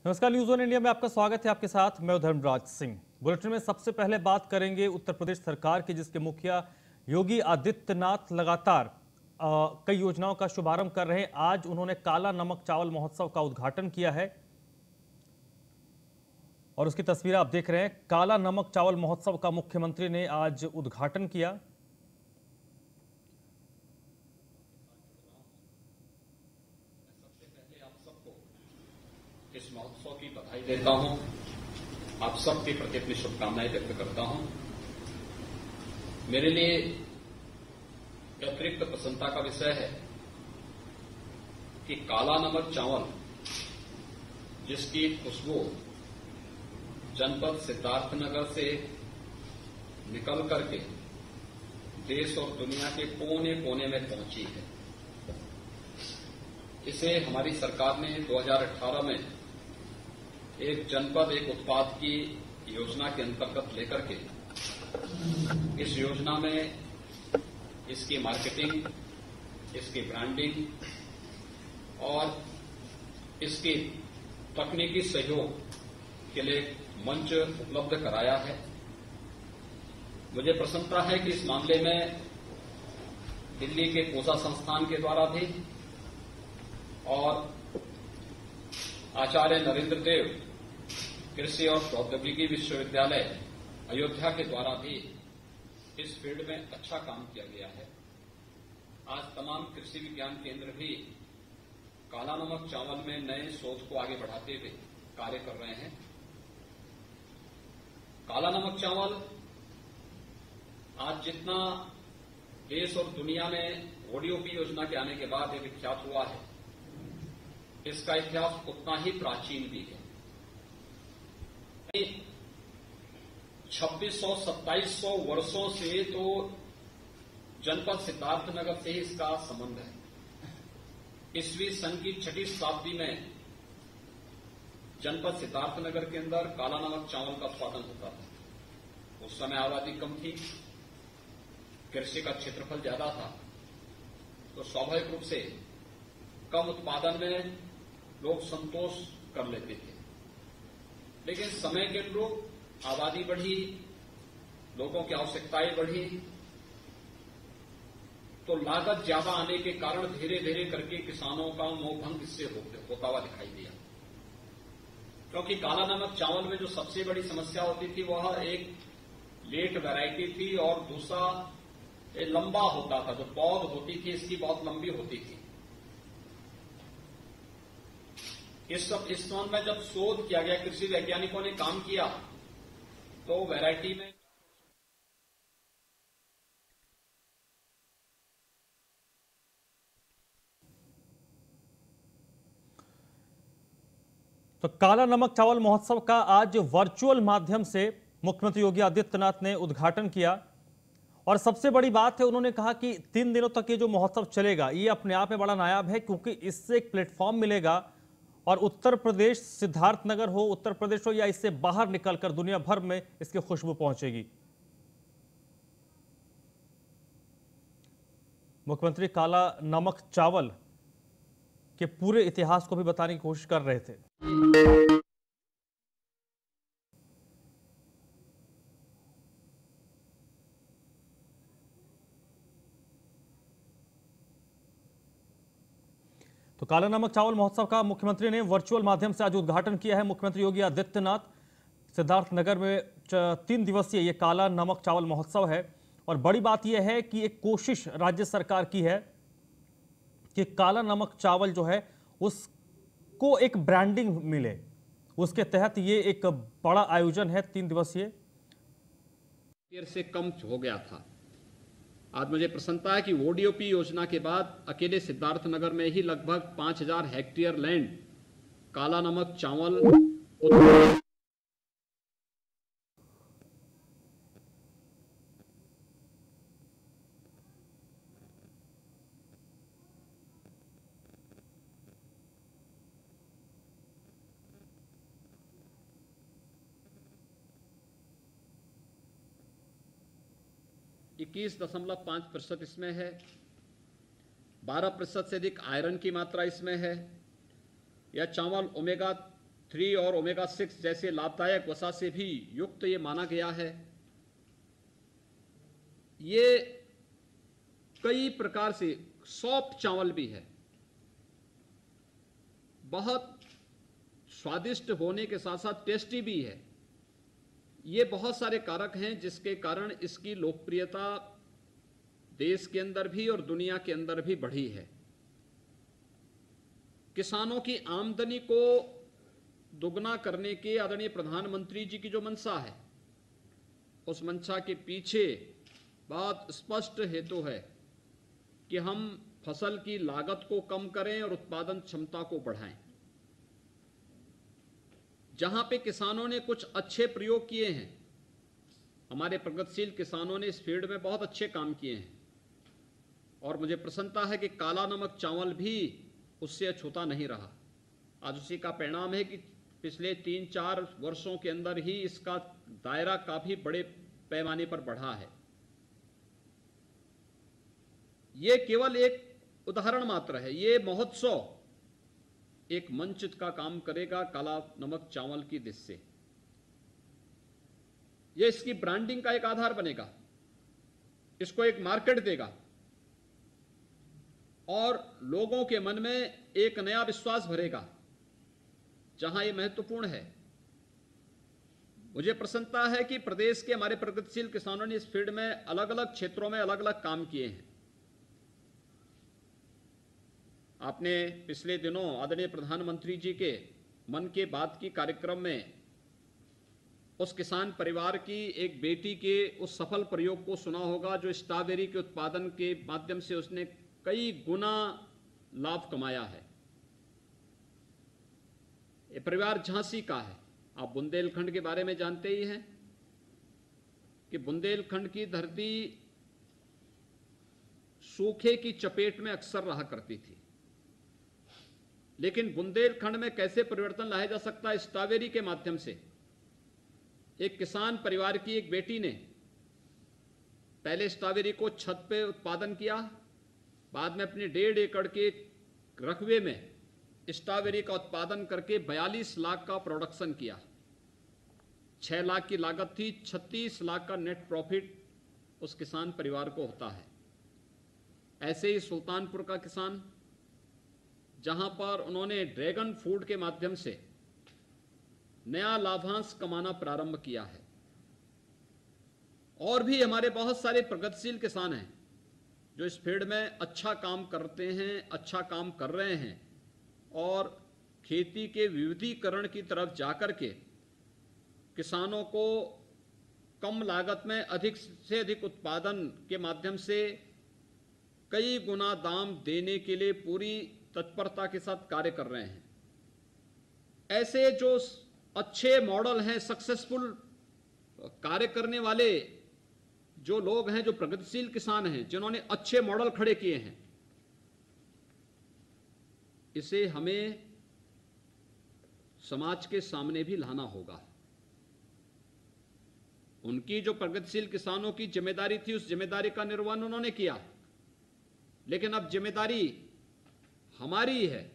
नमस्कार, news one India में आपका स्वागत है। आपके साथ मैं धर्मराज सिंह। बुलेटिन में सबसे पहले बात करेंगे उत्तर प्रदेश सरकार की, जिसके मुखिया योगी आदित्यनाथ लगातार कई योजनाओं का शुभारंभ कर रहे हैं। आज उन्होंने काला नमक चावल महोत्सव का उद्घाटन किया है और उसकी तस्वीर आप देख रहे हैं। काला नमक चावल महोत्सव का मुख्यमंत्री ने आज उद्घाटन किया। इस महोत्सव की बधाई देता हूं, आप सबके प्रति अपनी शुभकामनाएं व्यक्त करता हूं। मेरे लिए अतिरिक्त प्रसन्नता का विषय है कि काला नमक चावल, जिसकी खुशबू जनपद सिद्धार्थनगर से निकल करके देश और दुनिया के कोने कोने में पहुंची है, इसे हमारी सरकार ने 2018 में एक जनपद एक उत्पाद की योजना के अंतर्गत लेकर के इस योजना में इसकी मार्केटिंग, इसकी ब्रांडिंग और इसके तकनीकी सहयोग के लिए मंच उपलब्ध कराया है। मुझे प्रसन्नता है कि इस मामले में दिल्ली के कोसा संस्थान के द्वारा भी और आचार्य नरेंद्र देव कृषि और प्रौद्योगिकी विश्वविद्यालय अयोध्या के द्वारा भी इस फील्ड में अच्छा काम किया गया है। आज तमाम कृषि विज्ञान केंद्र भी काला नमक चावल में नए शोध को आगे बढ़ाते हुए कार्य कर रहे हैं। काला नमक चावल आज जितना देश और दुनिया में ओडीओपी योजना के आने के बाद ये विख्यात हुआ है, इसका इतिहास उतना ही प्राचीन भी है। 2600-2700 वर्षों से तो जनपद सिद्धार्थनगर से ही इसका संबंध है। ईस्वी सन की 6वीं शताब्दी में जनपद सिद्धार्थनगर के अंदर काला नमक चावल का उत्पादन होता था। उस समय आबादी कम थी, कृषि का क्षेत्रफल ज्यादा था, तो स्वाभाविक रूप से कम उत्पादन में लोग संतोष कर लेते थे। लेकिन समय के अनुरूप आबादी बढ़ी, लोगों की आवश्यकताएं बढ़ी, तो लागत ज्यादा आने के कारण धीरे धीरे करके किसानों का मोहभंग इससे होता हुआ दिखाई दिया। क्योंकि काला नमक चावल में जो सबसे बड़ी समस्या होती थी वह एक लेट वैरायटी थी और दूसरा लंबा होता था। जो पौध होती थी इसकी बहुत लंबी होती थी। इस संबंध में जब शोध किया गया, कृषि वैज्ञानिकों ने काम किया, तो वैरायटी में तो काला नमक चावल महोत्सव का आज वर्चुअल माध्यम से मुख्यमंत्री योगी आदित्यनाथ ने उद्घाटन किया। और सबसे बड़ी बात है, उन्होंने कहा कि 3 दिनों तक ये जो महोत्सव चलेगा, ये अपने आप में बड़ा नायाब है, क्योंकि इससे एक प्लेटफॉर्म मिलेगा और उत्तर प्रदेश, सिद्धार्थनगर हो, उत्तर प्रदेश हो या इससे बाहर निकलकर दुनिया भर में इसकी खुशबू पहुंचेगी। मुख्यमंत्री काला नमक चावल के पूरे इतिहास को भी बताने की कोशिश कर रहे थे। तो काला नमक चावल महोत्सव का मुख्यमंत्री ने वर्चुअल माध्यम से आज उद्घाटन किया है। मुख्यमंत्री योगी आदित्यनाथ सिद्धार्थनगर में 3 दिवसीय ये काला नमक चावल महोत्सव है। और बड़ी बात यह है कि एक कोशिश राज्य सरकार की है कि काला नमक चावल जो है उसको एक ब्रांडिंग मिले। उसके तहत ये एक बड़ा आयोजन है 3 दिवसीय। से कम हो गया था। आज मुझे प्रसन्नता है कि ओडीओपी योजना के बाद अकेले सिद्धार्थनगर में ही लगभग 5000 हेक्टेयर लैंड काला नमक चावल 21.5% इसमें है। 12% से अधिक आयरन की मात्रा इसमें है। यह चावल ओमेगा 3 और ओमेगा 6 जैसे लाभदायक वसा से भी युक्त ये माना गया है। ये कई प्रकार से सॉफ्ट चावल भी है, बहुत स्वादिष्ट होने के साथ साथ टेस्टी भी है। ये बहुत सारे कारक हैं जिसके कारण इसकी लोकप्रियता देश के अंदर भी और दुनिया के अंदर भी बढ़ी है। किसानों की आमदनी को दुगना करने के आदरणीय प्रधानमंत्री जी की जो मंशा है, उस मंशा के पीछे बहुत स्पष्ट हेतु है कि हम फसल की लागत को कम करें और उत्पादन क्षमता को बढ़ाएं। जहां पे किसानों ने कुछ अच्छे प्रयोग किए हैं, हमारे प्रगतिशील किसानों ने इस फील्ड में बहुत अच्छे काम किए हैं और मुझे प्रसन्नता है कि काला नमक चावल भी उससे अछूता नहीं रहा। आज उसी का परिणाम है कि पिछले 3-4 वर्षों के अंदर ही इसका दायरा काफी बड़े पैमाने पर बढ़ा है। ये केवल एक उदाहरण मात्र है। ये महोत्सव एक मंच का काम करेगा काला नमक चावल की दिशा से। ये इसकी ब्रांडिंग का एक आधार बनेगा, इसको एक मार्केट देगा और लोगों के मन में एक नया विश्वास भरेगा। जहां ये महत्वपूर्ण है, मुझे प्रसन्नता है कि प्रदेश के हमारे प्रगतिशील किसानों ने इस फील्ड में अलग अलग क्षेत्रों में अलग अलग काम किए हैं। आपने पिछले दिनों आदरणीय प्रधानमंत्री जी के मन की बात की कार्यक्रम में उस किसान परिवार की एक बेटी के उस सफल प्रयोग को सुना होगा, जो स्ट्रॉबेरी के उत्पादन के माध्यम से उसने कई गुना लाभ कमाया है। ये परिवार झांसी का है। आप बुंदेलखंड के बारे में जानते ही हैं कि बुंदेलखंड की धरती सूखे की चपेट में अक्सर रहा करती थी, लेकिन बुंदेलखंड में कैसे परिवर्तन लाया जा सकता है? स्ट्रॉबेरी के माध्यम से। एक किसान परिवार की एक बेटी ने पहले स्ट्रॉबेरी को छत पे उत्पादन किया, बाद में अपने 1.5 एकड़ के रकबे में स्ट्रॉबेरी का उत्पादन करके 42 लाख का प्रोडक्शन किया। 6 लाख की लागत थी, 36 लाख का नेट प्रॉफिट उस किसान परिवार को होता है। ऐसे ही सुल्तानपुर का किसान, जहां पर उन्होंने ड्रैगन फूड के माध्यम से नया लाभांश कमाना प्रारंभ किया है। और भी हमारे बहुत सारे प्रगतिशील किसान हैं जो इस फील्ड में अच्छा काम करते हैं, अच्छा काम कर रहे हैं और खेती के विविधीकरण की तरफ जाकर के किसानों को कम लागत में अधिक से अधिक उत्पादन के माध्यम से कई गुना दाम देने के लिए पूरी तत्परता के साथ कार्य कर रहे हैं। ऐसे जो अच्छे मॉडल हैं, सक्सेसफुल कार्य करने वाले जो लोग हैं, जो प्रगतिशील किसान हैं, जिन्होंने अच्छे मॉडल खड़े किए हैं, इसे हमें समाज के सामने भी लाना होगा। उनकी जो प्रगतिशील किसानों की जिम्मेदारी थी, उस जिम्मेदारी का निर्वहन उन्होंने किया, लेकिन अब जिम्मेदारी हमारी है,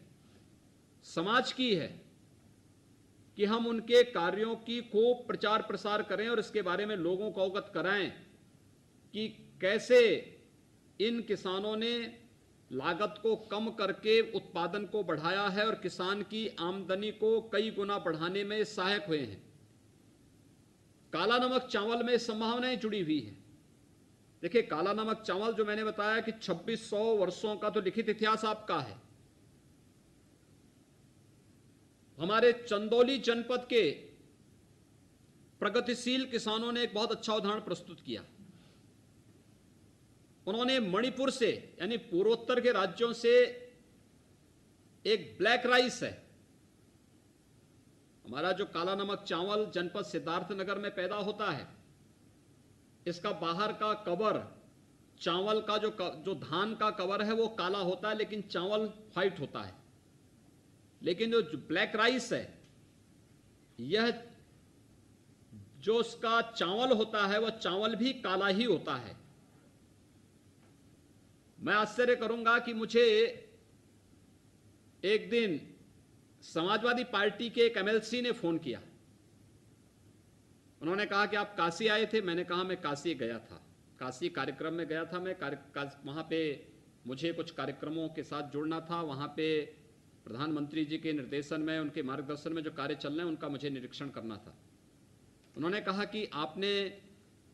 समाज की है कि हम उनके कार्यों की खूब प्रचार प्रसार करें और इसके बारे में लोगों को अवगत कराएं कि कैसे इन किसानों ने लागत को कम करके उत्पादन को बढ़ाया है और किसान की आमदनी को कई गुना बढ़ाने में सहायक हुए हैं। काला नमक चावल में संभावनाएं जुड़ी हुई है। देखिए, काला नमक चावल जो मैंने बताया कि 2600 वर्षों का तो लिखित इतिहास आपका है। हमारे चंदौली जनपद के प्रगतिशील किसानों ने एक बहुत अच्छा उदाहरण प्रस्तुत किया। उन्होंने मणिपुर से, यानी पूर्वोत्तर के राज्यों से एक ब्लैक राइस है, हमारा जो काला नमक चावल जनपद सिद्धार्थनगर में पैदा होता है, इसका बाहर का कवर, चावल का जो धान का कवर है वो काला होता है, लेकिन चावल व्हाइट होता है। लेकिन जो ब्लैक राइस है, यह जो उसका चावल होता है वह चावल भी काला ही होता है। मैं आश्चर्य करूंगा कि मुझे एक दिन समाजवादी पार्टी के एक एमएलसी ने फोन किया। उन्होंने कहा कि आप काशी आए थे। मैंने कहा मैं काशी गया था, काशी कार्यक्रम में गया था मैं। वहां पे मुझे कुछ कार्यक्रमों के साथ जुड़ना था। वहां पे प्रधानमंत्री जी के निर्देशन में, उनके मार्गदर्शन में जो कार्य चल रहे हैं उनका मुझे निरीक्षण करना था। उन्होंने कहा कि आपने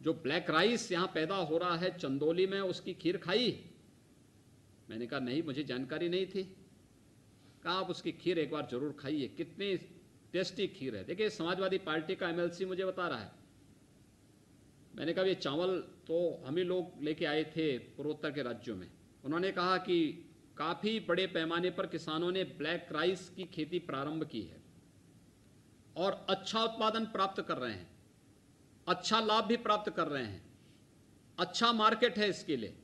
जो ब्लैक राइस यहाँ पैदा हो रहा है चंदौली में, उसकी खीर खाई? मैंने कहा नहीं, मुझे जानकारी नहीं थी। कहा आप उसकी खीर एक बार जरूर खाइए, कितनी टेस्टी खीर है। देखिए, समाजवादी पार्टी का एमएलसी मुझे बता रहा है। मैंने कहा ये चावल तो हम ही लोग लेके आए थे पूर्वोत्तर के राज्यों में। उन्होंने कहा कि काफी बड़े पैमाने पर किसानों ने ब्लैक राइस की खेती प्रारंभ की है और अच्छा उत्पादन प्राप्त कर रहे हैं, अच्छा लाभ भी प्राप्त कर रहे हैं, अच्छा मार्केट है इसके लिए।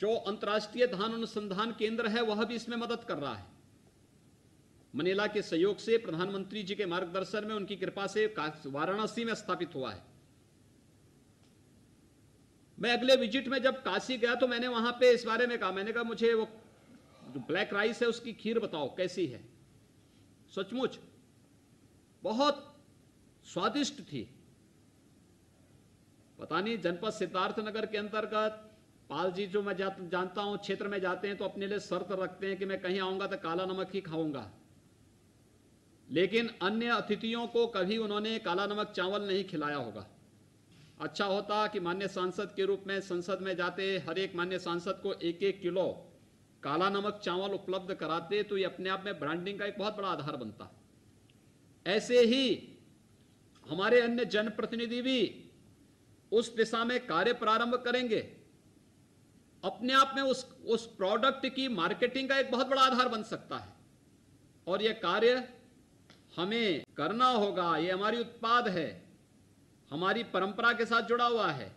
जो अंतर्राष्ट्रीय धान अनुसंधान केंद्र है वह भी इसमें मदद कर रहा है। मनीला के सहयोग से, प्रधानमंत्री जी के मार्गदर्शन में, उनकी कृपा से वाराणसी में स्थापित हुआ है। मैं अगले विजिट में जब काशी गया तो मैंने वहां पे इस बारे में कहा। मैंने कहा मुझे वो जो ब्लैक राइस है उसकी खीर बताओ कैसी है। सचमुच बहुत स्वादिष्ट थी। पता नहीं, जनपद सिद्धार्थनगर के अंतर्गत पाल जी जो मैं जानता हूं क्षेत्र में जाते हैं तो अपने लिए शर्त रखते हैं कि मैं कहीं आऊंगा तो काला नमक ही खाऊंगा, लेकिन अन्य अतिथियों को कभी उन्होंने काला नमक चावल नहीं खिलाया होगा। अच्छा होता कि माननीय सांसद के रूप में संसद में जाते हर एक माननीय सांसद को 1-1 किलो काला नमक चावल उपलब्ध कराते, तो ये अपने आप में ब्रांडिंग का एक बहुत बड़ा आधार बनता। ऐसे ही हमारे अन्य जनप्रतिनिधि भी उस दिशा में कार्य प्रारंभ करेंगे। अपने आप में उस प्रोडक्ट की मार्केटिंग का एक बहुत बड़ा आधार बन सकता है और यह कार्य हमें करना होगा। ये हमारी उत्पाद है, हमारी परंपरा के साथ जुड़ा हुआ है।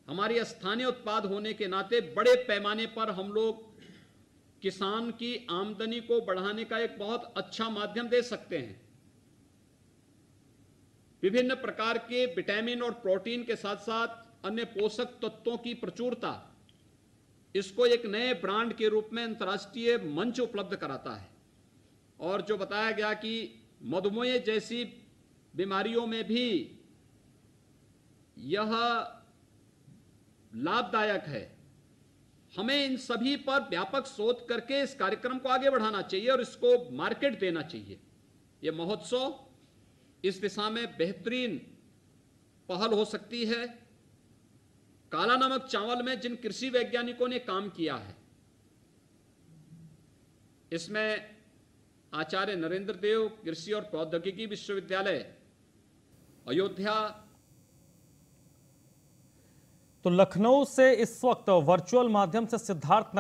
हमारी स्थानीय उत्पाद होने के नाते बड़े पैमाने पर हम लोग किसान की आमदनी को बढ़ाने का एक बहुत अच्छा माध्यम दे सकते हैं। विभिन्न प्रकार के विटामिन और प्रोटीन के साथ साथ अन्य पोषक तत्वों की प्रचुरता इसको एक नए ब्रांड के रूप में अंतर्राष्ट्रीय मंच उपलब्ध कराता है। और जो बताया गया कि मधुमेह जैसी बीमारियों में भी यह लाभदायक है। हमें इन सभी पर व्यापक शोध करके इस कार्यक्रम को आगे बढ़ाना चाहिए और इसको मार्केट देना चाहिए। यह महोत्सव इस दिशा में बेहतरीन पहल हो सकती है। काला नमक चावल में जिन कृषि वैज्ञानिकों ने काम किया है, इसमें आचार्य नरेंद्र देव कृषि और प्रौद्योगिकी विश्वविद्यालय अयोध्या। तो लखनऊ से इस वक्त वर्चुअल माध्यम से सिद्धार्थ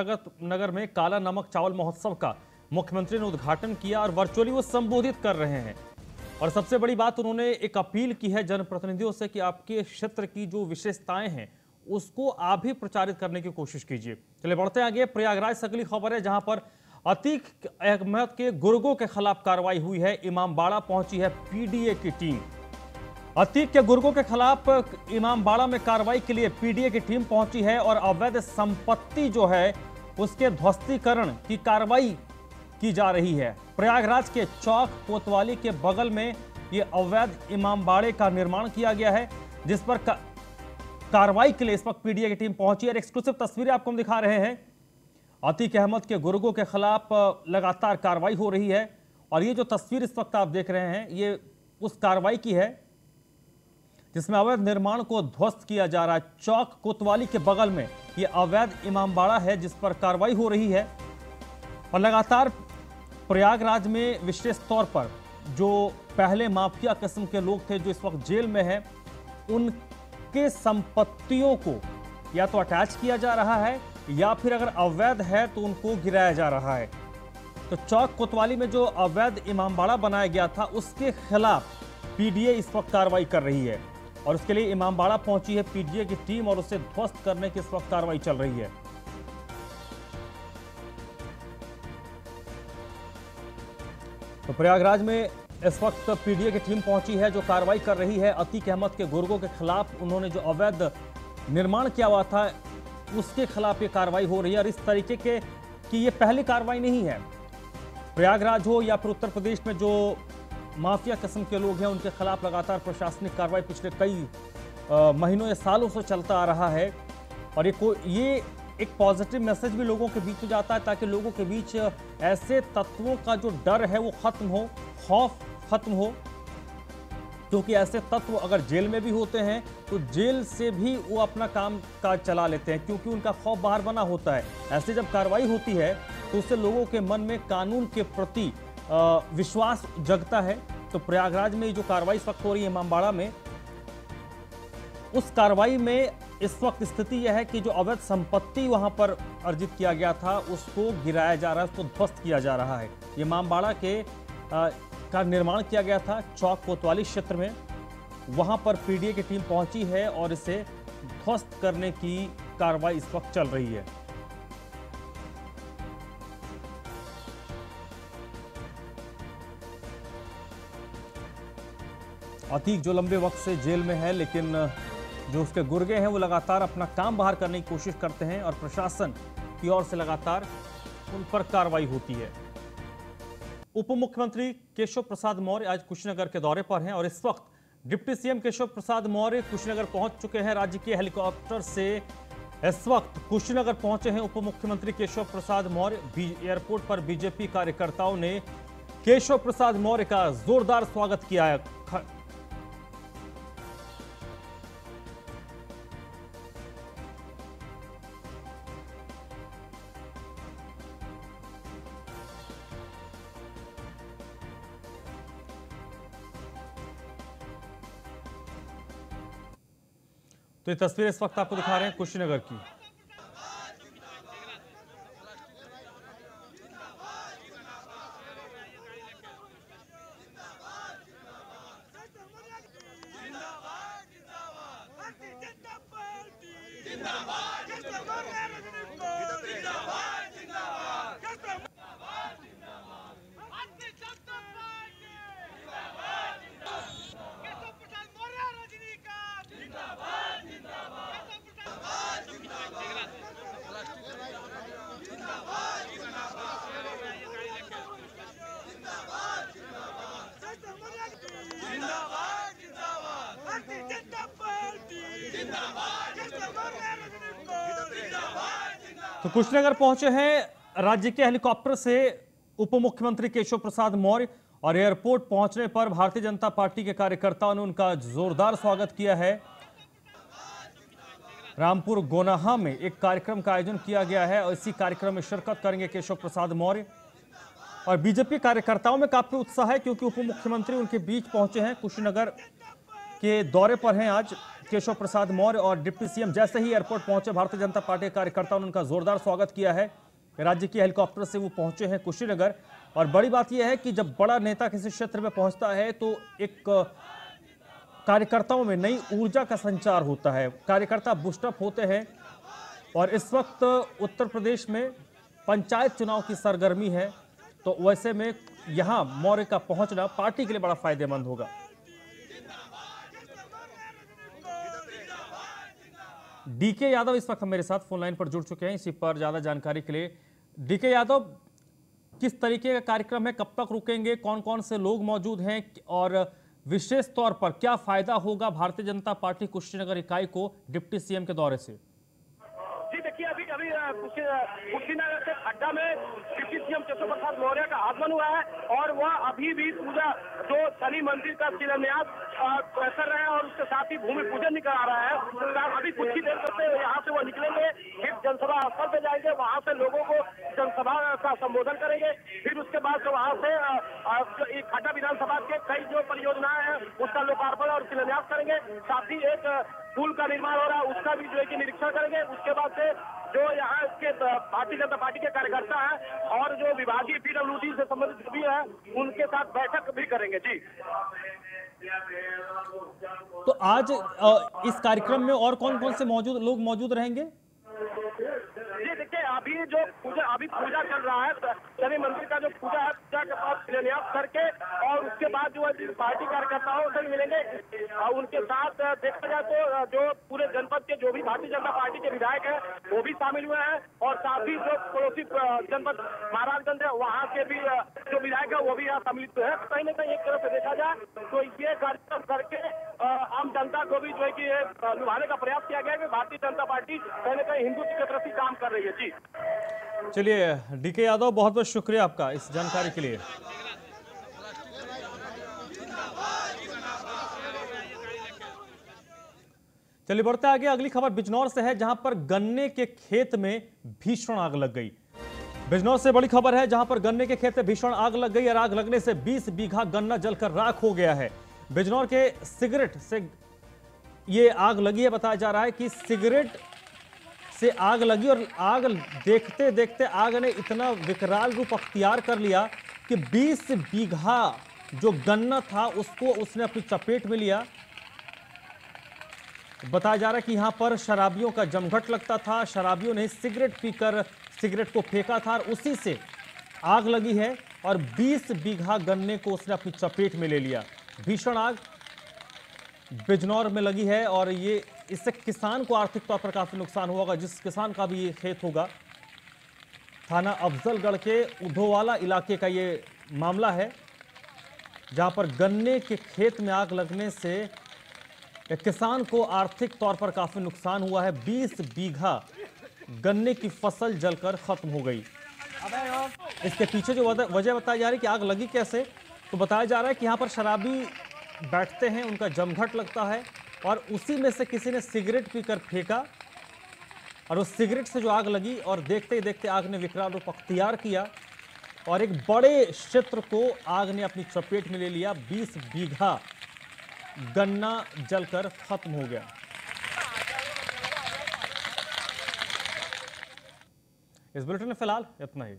नगर में काला नमक चावल महोत्सव का मुख्यमंत्री ने उद्घाटन किया और वर्चुअली वो संबोधित कर रहे हैं। और सबसे बड़ी बात, उन्होंने एक अपील की है जनप्रतिनिधियों से कि आपके क्षेत्र की जो विशेषताएं हैं उसको आप भी प्रचारित करने की कोशिश कीजिए। चलिए बढ़ते आगे। प्रयागराज से अगली खबर है जहां पर अतीक अहमद के गुर्गों के खिलाफ कार्रवाई हुई है। इमामबाड़ा पहुंची है पीडीए की टीम। अतीक के गुर्गों के खिलाफ इमामबाड़ा में कार्रवाई के लिए पीडीए की टीम पहुंची है और अवैध संपत्ति जो है उसके ध्वस्तीकरण की कार्रवाई की जा रही है। प्रयागराज के चौक कोतवाली के बगल में ये अवैध इमामबाड़े का निर्माण किया गया है, जिस पर कार्रवाई के लिए इस वक्त पीडीए की टीम पहुंची है। एक्सक्लूसिव तस्वीरें आपको हम दिखा रहे हैं। अतीक अहमद के गुर्गों के खिलाफ लगातार कार्रवाई हो रही है और ये जो तस्वीर इस वक्त आप देख रहे हैं ये उस कार्रवाई की है जिसमें अवैध निर्माण को ध्वस्त किया जा रहा है। चौक कोतवाली के बगल में ये अवैध इमामबाड़ा है जिस पर कार्रवाई हो रही है और लगातार प्रयागराज में विशेष तौर पर जो पहले माफिया किस्म के लोग थे जो इस वक्त जेल में हैं, उनके संपत्तियों को या तो अटैच किया जा रहा है या फिर अगर अवैध है तो उनको गिराया जा रहा है। तो चौक कोतवाली में जो अवैध इमामबाड़ा बनाया गया था उसके खिलाफ पीडीए इस वक्त कार्रवाई कर रही है और उसके लिए इमामबाड़ा पहुंची है पीडीए की टीम और उसे ध्वस्त करने की इस वक्त कार्रवाई चल रही है। तो प्रयागराज में इस वक्त पीडीए की टीम पहुंची है जो कार्रवाई कर रही है। अतीक अहमद के गुर्गों के खिलाफ उन्होंने जो अवैध निर्माण किया हुआ था उसके खिलाफ ये कार्रवाई हो रही है और इस तरीके के कि ये पहली कार्रवाई नहीं है। प्रयागराज हो या फिर उत्तर प्रदेश में जो माफिया किस्म के लोग हैं, उनके खिलाफ लगातार प्रशासनिक कार्रवाई पिछले कई महीनों या सालों से चलता आ रहा है। और ये एक पॉजिटिव मैसेज भी लोगों के बीच में जाता है, ताकि लोगों के बीच ऐसे तत्वों का जो डर है वो खत्म हो, खौफ खत्म हो। क्योंकि ऐसे तत्व अगर जेल में भी होते हैं तो जेल से भी वो अपना काम काज चला लेते हैं, क्योंकि उनका खौफ बाहर बना होता है। ऐसे जब कार्रवाई होती है तो उससे लोगों के मन में कानून के प्रति विश्वास जगता है। तो प्रयागराज में जो कार्रवाई इस वक्त हो रही है इमामबाड़ा में, उस कार्रवाई में इस वक्त स्थिति यह है कि जो अवैध संपत्ति वहां पर अर्जित किया गया था उसको गिराया जा रहा है, उसको ध्वस्त किया जा रहा है। ये इमामबाड़ा के का निर्माण किया गया था चौक कोतवाली क्षेत्र में, वहां पर पीडीए की टीम पहुंची है और इसे ध्वस्त करने की कार्रवाई इस वक्त चल रही है। अतीक जो लंबे वक्त से जेल में है, लेकिन जो उसके गुर्गे हैं वो लगातार अपना काम बाहर करने की कोशिश करते हैं और प्रशासन की ओर से लगातार उन पर कार्रवाई होती है। उप मुख्यमंत्री केशव प्रसाद मौर्य आज कुशीनगर के दौरे पर हैं और इस वक्त डिप्टी सीएम केशव प्रसाद मौर्य कुशीनगर पहुंच चुके हैं। राज्य के हेलीकॉप्टर से इस वक्त कुशीनगर पहुंचे हैं उप मुख्यमंत्री केशव प्रसाद मौर्य। एयरपोर्ट पर बीजेपी कार्यकर्ताओं ने केशव प्रसाद मौर्य का जोरदार स्वागत किया है। तो ये तस्वीर इस वक्त आपको दिखा रहे हैं कुशीनगर की। तो कुशीनगर पहुंचे हैं राज्य के हेलीकॉप्टर से उप मुख्यमंत्री केशव प्रसाद मौर्य और एयरपोर्ट पहुंचने पर भारतीय जनता पार्टी के कार्यकर्ताओं ने उनका जोरदार स्वागत किया है। रामपुर गोनाहा में एक कार्यक्रम का आयोजन किया गया है और इसी कार्यक्रम में शिरकत करेंगे केशव प्रसाद मौर्य। और बीजेपी कार्यकर्ताओं में काफी उत्साह है क्योंकि उप मुख्यमंत्री उनके बीच पहुंचे हैं। कुशीनगर के दौरे पर हैं आज केशव प्रसाद मौर्य और डिप्टी सीएम जैसे ही एयरपोर्ट पहुंचे भारतीय जनता पार्टी के कार्यकर्ताओं ने उनका जोरदार स्वागत किया है। राज्य के हेलीकॉप्टर से वो पहुंचे हैं कुशीनगर। और बड़ी बात यह है कि जब बड़ा नेता किसी क्षेत्र में पहुंचता है तो एक कार्यकर्ताओं में नई ऊर्जा का संचार होता है, कार्यकर्ता बूस्टअप होते हैं। और इस वक्त उत्तर प्रदेश में पंचायत चुनाव की सरगर्मी है, तो वैसे में यहां मौर्य का पहुंचना पार्टी के लिए बड़ा फायदेमंद होगा। डीके यादव इस वक्त मेरे साथ फोन लाइन पर जुड़ चुके हैं, इसी पर ज्यादा जानकारी के लिए। डीके यादव, किस तरीके का कार्यक्रम है, कब तक रुकेंगे, कौन कौन से लोग मौजूद हैं और विशेष तौर पर क्या फायदा होगा भारतीय जनता पार्टी कुशीनगर इकाई को डिप्टी सीएम के दौरे से? जी देखिए, अभी कुशीनगर के अड्डा में डिप्टी सीएम केशव प्रसाद मौर्य का आगमन हुआ है और वह अभी भी पूजा जो शनि मंदिर का शिलान्यास कर रहे हैं और उसके साथ ही भूमि पूजन भी करा रहा है। अभी कुछ ही देर करते यहाँ से वो निकलेंगे, फिर जनसभा स्थल पे जाएंगे, वहाँ से लोगों को जनसभा का संबोधन करेंगे। फिर उसके बाद जो वहाँ से खड्डा विधानसभा के कई जो परियोजनाएं हैं उसका लोकार्पण और शिलान्यास करेंगे। साथ ही एक पुल का निर्माण हो रहा है उसका भी जो है कि निरीक्षण करेंगे। उसके बाद से जो यहाँ के भारतीय जनता पार्टी के कार्यकर्ता हैं और जो विभागीय पीडब्ल्यूडी से संबंधित भी है उनके साथ बैठक भी करेंगे। जी तो आज इस कार्यक्रम में और कौन कौन से लोग मौजूद रहेंगे? जी देखिए, अभी पूजा चल रहा है, शनि मंदिर का जो पूजा है, पूजा के बाद शिलान्यास करके और उसके उसके बाद जो है पार्टी कार्यकर्ताओं से मिलेंगे। उनके साथ देखा जाए तो जो पूरे जनपद के जो भी भारतीय जनता पार्टी के विधायक हैं वो भी शामिल हुए हैं, और साथ ही जो पड़ोसी जनपद महाराजगंज है वहाँ के भी जो विधायक है वो भी यहाँ सम्मिलित है। कहीं न कहीं एक तरफ से देखा जाए तो ये कार्यक्रम करके आम जनता को भी जो है कि लुभाने का प्रयास किया गया है कि भारतीय जनता पार्टी कहीं न कहीं हिंदुत्व की तरफ ही काम कर रही है। जी चलिए डीके यादव, बहुत बहुत शुक्रिया आपका इस जानकारी के लिए। चलिए बढ़ते आगे, अगली खबर बिजनौर से है जहां पर गन्ने के खेत में भीषण आग लग गई। बिजनौर से बड़ी खबर है जहां पर गन्ने के खेत में भीषण आग लग गई और आग लगने से 20 बीघा गन्ना जलकर राख हो गया है। बिजनौर के सिगरेट से ये आग लगी है। बताया जा रहा है कि सिगरेट से आग लगी और आग देखते देखते आग ने इतना विकराल रूप अख्तियार कर लिया कि 20 बीघा जो गन्ना था उसको उसने अपनी चपेट में लिया। बताया जा रहा है कि यहां पर शराबियों का जमघट लगता था, शराबियों ने सिगरेट पीकर सिगरेट को फेंका था और उसी से आग लगी है और 20 बीघा गन्ने को उसने अपनी चपेट में ले लिया। भीषण आग बिजनौर में लगी है और ये इससे किसान को आर्थिक तौर पर काफी नुकसान हुआ होगा, जिस किसान का भी ये खेत होगा। थाना अफजलगढ़ के उधोवाला इलाके का ये मामला है जहां पर गन्ने के खेत में आग लगने से एक किसान को आर्थिक तौर पर काफी नुकसान हुआ है। 20 बीघा गन्ने की फसल जलकर खत्म हो गई। इसके पीछे जो वजह बताई जा रही है कि आग लगी कैसे, तो बताया जा रहा है कि यहाँ पर शराबी बैठते हैं, उनका जमघट लगता है और उसी में से किसी ने सिगरेट पीकर फेंका और उस सिगरेट से जो आग लगी और देखते ही देखते आग ने विकराल रूप अख्तियार किया और एक बड़े क्षेत्र को आग ने अपनी चपेट में ले लिया। 20 बीघा गन्ना जलकर खत्म हो गया। इस बुलेटिन में फिलहाल इतना ही।